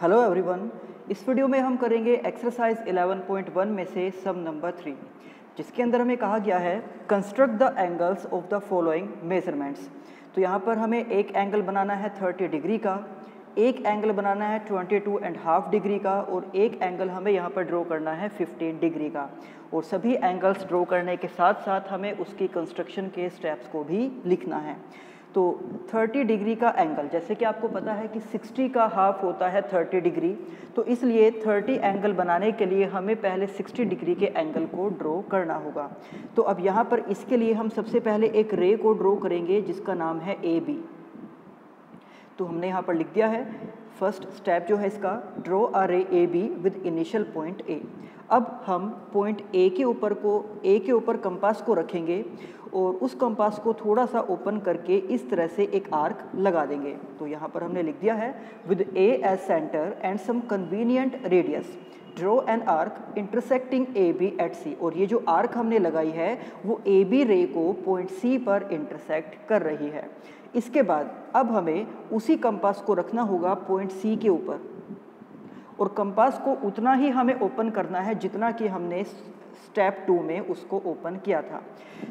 Hello everyone. इस video में हम करेंगे एक्सरसाइज 11.1 में से सम नंबर 3, जिसके अंदर हमें कहा गया है construct the angles of the following measurements. तो यहाँ पर हमें एक एंगल बनाना है 30 डिग्री का, एक एंगल बनाना है 22.5 डिग्री का और एक एंगल हमें यहाँ पर ड्रॉ करना है 15 डिग्री का। और सभी एंगल्स ड्रॉ करने के साथ साथ हमें उसकी कंस्ट्रक्शन के स्टेप्स को भी लिखना है। तो 30 डिग्री का एंगल, जैसे कि आपको पता है कि 60 का हाफ होता है 30 डिग्री, तो इसलिए 30 एंगल बनाने के लिए हमें पहले 60 डिग्री के एंगल को ड्रॉ करना होगा। तो अब यहाँ पर इसके लिए हम सबसे पहले एक रे को ड्रॉ करेंगे जिसका नाम है ए बी। तो हमने यहाँ पर लिख दिया है फर्स्ट स्टेप जो है इसका, ड्रॉ अ रे ए बी विद इनिशियल पॉइंट ए। अब हम पॉइंट ए के ऊपर कंपास को रखेंगे और उस कंपास को थोड़ा सा ओपन करके इस तरह से एक आर्क लगा देंगे। तो यहाँ पर हमने लिख दिया है with A as centre and some convenient radius draw an arc intersecting A B at C. और ये जो आर्क हमने लगाई है वो ए बी रे को पॉइंट सी पर इंटरसेक्ट कर रही है। इसके बाद अब हमें उसी कंपास को रखना होगा पॉइंट सी के ऊपर और कंपास को उतना ही हमें ओपन करना है जितना कि हमने स्टेप 2 में उसको ओपन किया था।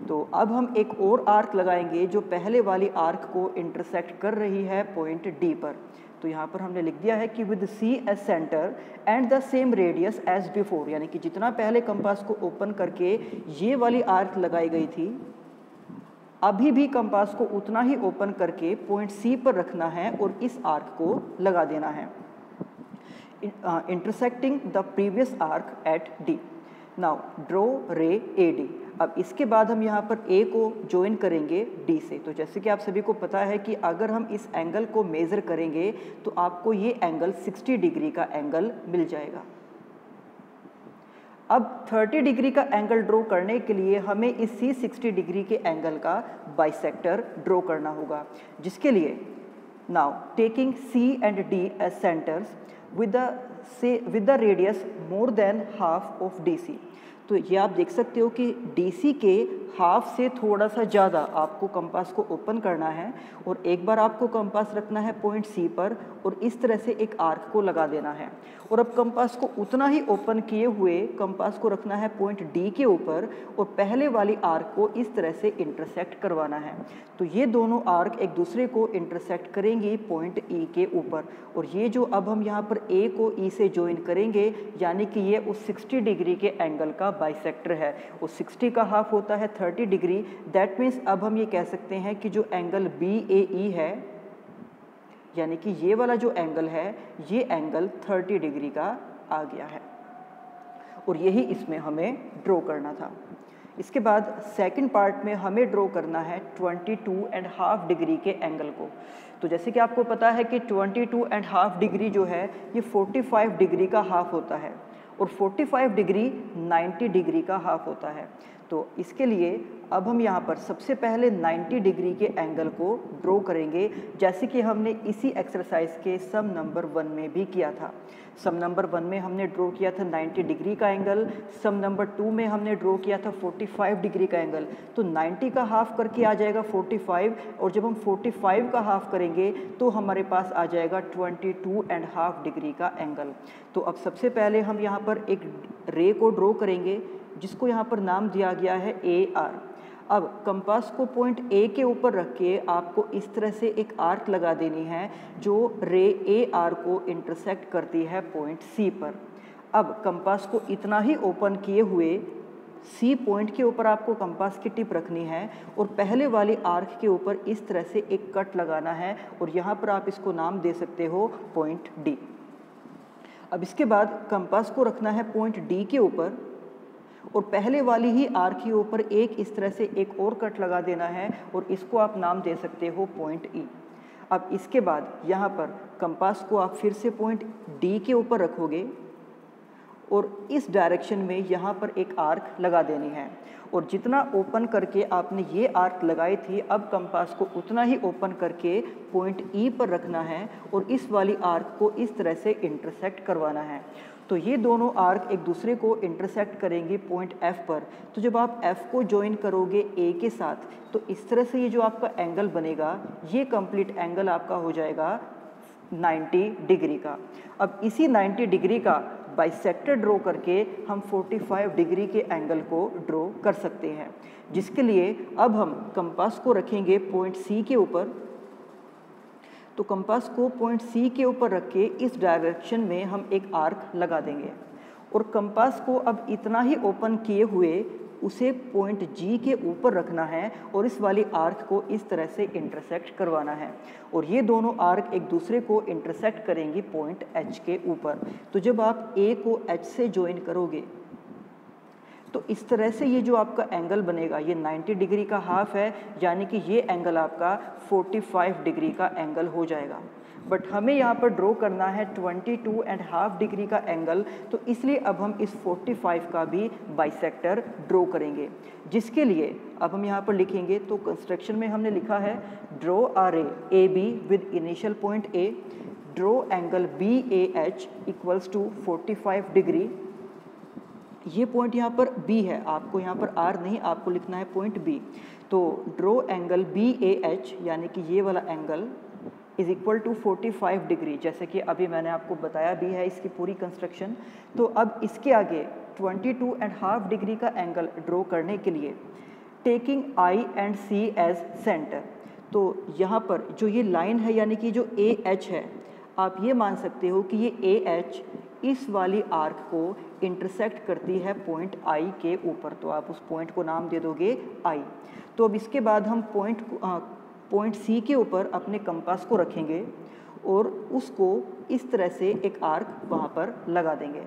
तो अब हम एक और आर्क लगाएंगे जो पहले वाली आर्क को इंटरसेक्ट कर रही है पॉइंट डी पर। तो यहाँ पर हमने लिख दिया है कि with C as centre and the same radius as before, यानी कि जितना पहले कंपास को ओपन करके ये वाली आर्क लगाई गई थी, अभी भी कंपास को उतना ही ओपन करके पॉइंट सी पर रखना है और इस आर्क को लगा देना है intersecting the previous arc eight D. Now draw रे ए डी। अब इसके बाद हम यहाँ पर ए को ज्वाइन करेंगे डी से। तो जैसे कि आप सभी को पता है कि अगर हम इस एंगल को मेज़र करेंगे तो आपको ये एंगल 60 डिग्री का एंगल मिल जाएगा। अब 30 डिग्री का एंगल ड्रॉ करने के लिए हमें इसी 60 डिग्री के एंगल का बाइसेक्टर ड्रॉ करना होगा, जिसके लिए now taking C and D as centres with the radius more than half of DC। तो ये आप देख सकते हो कि DC के हाफ से थोड़ा सा ज़्यादा आपको कंपास को ओपन करना है और एक बार आपको कंपास रखना है पॉइंट C पर और इस तरह से एक आर्क को लगा देना है। और अब कंपास को उतना ही ओपन किए हुए कंपास को रखना है पॉइंट D के ऊपर और पहले वाली आर्क को इस तरह से इंटरसेक्ट करवाना है। तो ये दोनों आर्क एक दूसरे को इंटरसेक्ट करेंगी पॉइंट E के ऊपर। और ये जो अब हम यहाँ पर A को E से ज्वाइन करेंगे, यानी कि ये उस 60 डिग्री के एंगल का बाइसेक्टर है। उस 60 का हाफ होता है 30 डिग्री। दैट मीन्स अब हम ये कह सकते हैं कि जो एंगल BAE है, यानी कि ये वाला जो एंगल है, ये एंगल 30 डिग्री का आ गया है और यही इसमें हमें ड्रॉ करना था। इसके बाद सेकंड पार्ट में हमें ड्रॉ करना है 22.5 डिग्री के एंगल को। तो जैसे कि आपको पता है कि 22.5 डिग्री जो है ये 45 डिग्री का हाफ होता है और 45 डिग्री 90 डिग्री का हाफ होता है। तो इसके लिए अब हम यहाँ पर सबसे पहले 90 डिग्री के एंगल को ड्रॉ करेंगे, जैसे कि हमने इसी एक्सरसाइज के सम नंबर 1 में भी किया था। सम नंबर 1 में हमने ड्रॉ किया था 90 डिग्री का एंगल, सम नंबर 2 में हमने ड्रॉ किया था 45 डिग्री का एंगल। तो 90 का हाफ करके आ जाएगा 45 और जब हम 45 का हाफ करेंगे तो हमारे पास आ जाएगा 22.5 डिग्री का एंगल। तो अब सबसे पहले हम यहाँ पर एक रे को ड्रॉ करेंगे जिसको यहाँ पर नाम दिया गया है AR। अब कंपास को पॉइंट A के ऊपर रख के आपको इस तरह से एक आर्क लगा देनी है जो रे AR को इंटरसेक्ट करती है पॉइंट C पर। अब कंपास को इतना ही ओपन किए हुए C पॉइंट के ऊपर आपको कंपास की टिप रखनी है और पहले वाली आर्क के ऊपर इस तरह से एक कट लगाना है और यहाँ पर आप इसको नाम दे सकते हो पॉइंट D। अब इसके बाद कंपास को रखना है पॉइंट D के ऊपर और पहले वाली ही आर्क के ऊपर एक इस तरह से एक और कट लगा देना है और इसको आप नाम दे सकते हो पॉइंट E। अब इसके बाद यहाँ पर कंपास को आप फिर से पॉइंट D के ऊपर रखोगे और इस डायरेक्शन में यहाँ पर एक आर्क लगा देनी है और जितना ओपन करके आपने ये आर्क लगाई थी, अब कंपास को उतना ही ओपन करके पॉइंट E पर रखना है और इस वाली आर्क को इस तरह से इंटरसेक्ट करवाना है। तो ये दोनों आर्क एक दूसरे को इंटरसेक्ट करेंगे पॉइंट F पर। तो जब आप F को ज्वाइन करोगे A के साथ तो इस तरह से ये जो आपका एंगल बनेगा, ये कंप्लीट एंगल आपका हो जाएगा 90 डिग्री का। अब इसी 90 डिग्री का बाइसेक्टर ड्रॉ करके हम 45 डिग्री के एंगल को ड्रॉ कर सकते हैं, जिसके लिए अब हम कंपास को रखेंगे पॉइंट सी के ऊपर। तो कंपास को पॉइंट सी के ऊपर रख के इस डायरेक्शन में हम एक आर्क लगा देंगे और कंपास को अब इतना ही ओपन किए हुए उसे पॉइंट जी के ऊपर रखना है और इस वाली आर्क को इस तरह से इंटरसेक्ट करवाना है और ये दोनों आर्क एक दूसरे को इंटरसेक्ट करेंगी पॉइंट एच के ऊपर। तो जब आप ए को एच से ज्वाइन करोगे तो इस तरह से ये जो आपका एंगल बनेगा ये 90 डिग्री का हाफ है, यानी कि ये एंगल आपका 45 डिग्री का एंगल हो जाएगा। बट हमें यहाँ पर ड्रॉ करना है 22.5 डिग्री का एंगल, तो इसलिए अब हम इस 45 का भी बाइसेक्टर ड्रॉ करेंगे, जिसके लिए अब हम यहाँ पर लिखेंगे। तो कंस्ट्रक्शन में हमने लिखा है draw R A B with initial point A, draw angle B A H equals to 45 degree. ये पॉइंट यहाँ पर B है, आपको यहाँ पर R नहीं, आपको लिखना है पॉइंट B। तो draw angle B A H यानी कि ये वाला angle is equal to 45 degree, जैसे कि अभी मैंने आपको बताया भी है इसकी पूरी कंस्ट्रक्शन। तो अब इसके आगे 22.5 डिग्री का एंगल ड्रॉ करने के लिए taking I and C as centre, तो यहाँ पर जो ये लाइन है यानी कि जो AH है, आप ये मान सकते हो कि ये AH इस वाली आर्क को इंटरसेक्ट करती है पॉइंट I के ऊपर, तो आप उस पॉइंट को नाम दे दोगे I। तो अब इसके बाद हम पॉइंट C के ऊपर अपने कंपास को रखेंगे और उसको इस तरह से एक आर्क वहाँ पर लगा देंगे।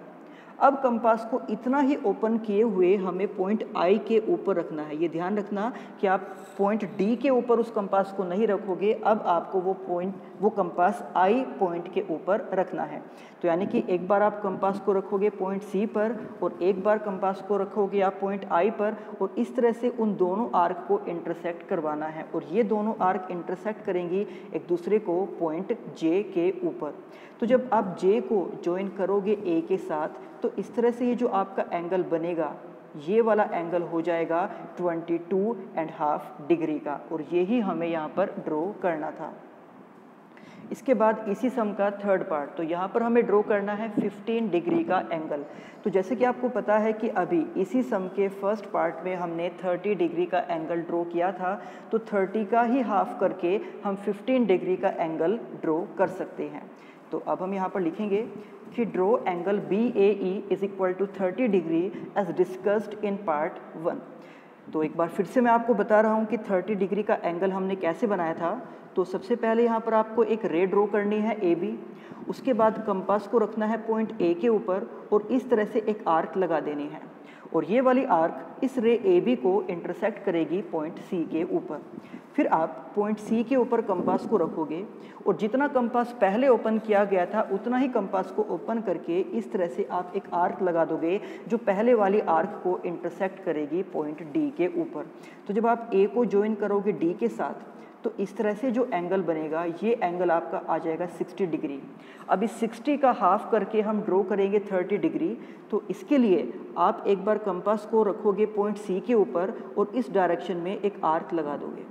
अब कंपास को इतना ही ओपन किए हुए हमें पॉइंट I के ऊपर रखना है। ये ध्यान रखना कि आप पॉइंट D के ऊपर उस कंपास को नहीं रखोगे, अब आपको वो कंपास I पॉइंट के ऊपर रखना है। तो यानी कि एक बार आप कंपास को रखोगे पॉइंट C पर और एक बार कंपास को रखोगे आप पॉइंट I पर, और इस तरह से उन दोनों आर्क को इंटरसेक्ट करवाना है और ये दोनों आर्क इंटरसेक्ट करेंगी एक दूसरे को पॉइंट J के ऊपर। तो जब आप J को ज्वाइन करोगे A के साथ, तो इस तरह से ये जो आपका एंगल बनेगा ये वाला एंगल हो जाएगा 22.5 डिग्री का, और यही हमें यहाँ पर ड्रॉ करना था। इसके बाद इसी सम का थर्ड पार्ट, तो यहाँ पर हमें ड्रॉ करना है 15 डिग्री का एंगल। तो जैसे कि आपको पता है कि अभी इसी सम के फर्स्ट पार्ट में हमने 30 डिग्री का एंगल ड्रॉ किया था, तो 30 का ही हाफ करके हम 15 डिग्री का एंगल ड्रॉ कर सकते हैं। तो अब हम यहाँ पर लिखेंगे कि draw angle B A E is equal to 30 degree as discussed in part 1। तो एक बार फिर से मैं आपको बता रहा हूँ कि 30 डिग्री का एंगल हमने कैसे बनाया था। तो सबसे पहले यहाँ पर आपको एक रे ड्रॉ करनी है ए बी, उसके बाद कंपास को रखना है पॉइंट ए के ऊपर और इस तरह से एक आर्क लगा देनी है, और ये वाली आर्क इस रे ए बी को इंटरसेक्ट करेगी पॉइंट सी के ऊपर। फिर आप पॉइंट सी के ऊपर कंपास को रखोगे और जितना कंपास पहले ओपन किया गया था उतना ही कंपास को ओपन करके इस तरह से आप एक आर्क लगा दोगे जो पहले वाली आर्क को इंटरसेक्ट करेगी पॉइंट डी के ऊपर। तो जब आप ए को ज्वाइन करोगे डी के साथ, तो इस तरह से जो एंगल बनेगा ये एंगल आपका आ जाएगा 60 डिग्री। अब इस 60 का हाफ करके हम ड्रॉ करेंगे 30 डिग्री। तो इसके लिए आप एक बार कंपास को रखोगे पॉइंट सी के ऊपर और इस डायरेक्शन में एक आर्क लगा दोगे,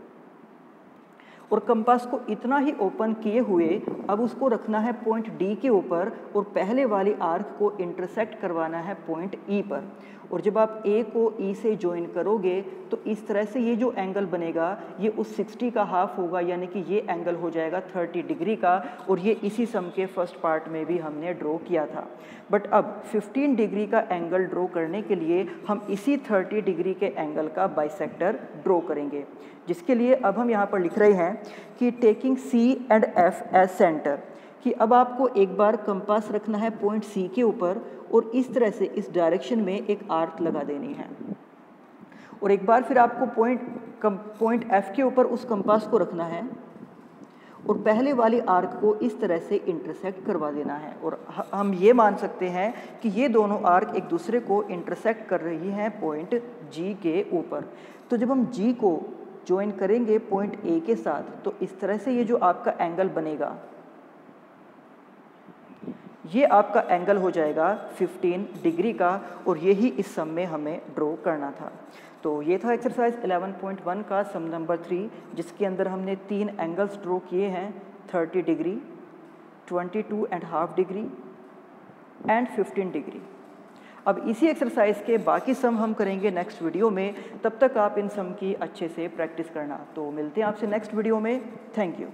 और कंपास को इतना ही ओपन किए हुए अब उसको रखना है पॉइंट डी के ऊपर और पहले वाली आर्क को इंटरसेक्ट करवाना है पॉइंट ई पर। और जब आप ए को ई से ज्वाइन करोगे तो इस तरह से ये जो एंगल बनेगा ये उस 60 का हाफ होगा, यानी कि ये एंगल हो जाएगा 30 डिग्री का, और ये इसी सम के फर्स्ट पार्ट में भी हमने ड्रॉ किया था। बट अब 15 डिग्री का एंगल ड्रॉ करने के लिए हम इसी 30 डिग्री के एंगल का बाइसेक्टर ड्रॉ करेंगे, जिसके लिए अब हम यहाँ पर लिख रहे हैं कि taking C and F as centre, कि अब आपको एक बार कंपास रखना है पॉइंट सी के ऊपर और इस तरह से इस डायरेक्शन में एक आर्क लगा देनी है, और एक बार फिर आपको पॉइंट एफ के ऊपर उस कंपास को रखना है और पहले वाली आर्क को इस तरह से इंटरसेक्ट करवा देना है। और हम ये मान सकते हैं कि ये दोनों आर्क एक दूसरे को इंटरसेक्ट कर रही हैं पॉइंट जी के ऊपर। तो जब हम जी को ज्वाइन करेंगे पॉइंट ए के साथ, तो इस तरह से ये जो आपका एंगल बनेगा ये आपका एंगल हो जाएगा 15 डिग्री का, और यही इस सम में हमें ड्रॉ करना था। तो ये था एक्सरसाइज 11.1 का सम नंबर 3, जिसके अंदर हमने 3 एंगल्स ड्रॉ किए हैं 30 डिग्री, 22.5 डिग्री एंड 15 डिग्री। अब इसी एक्सरसाइज के बाकी सम हम करेंगे नेक्स्ट वीडियो में, तब तक आप इन सम की अच्छे से प्रैक्टिस करना। तो मिलते हैं आपसे नेक्स्ट वीडियो में। Thank you.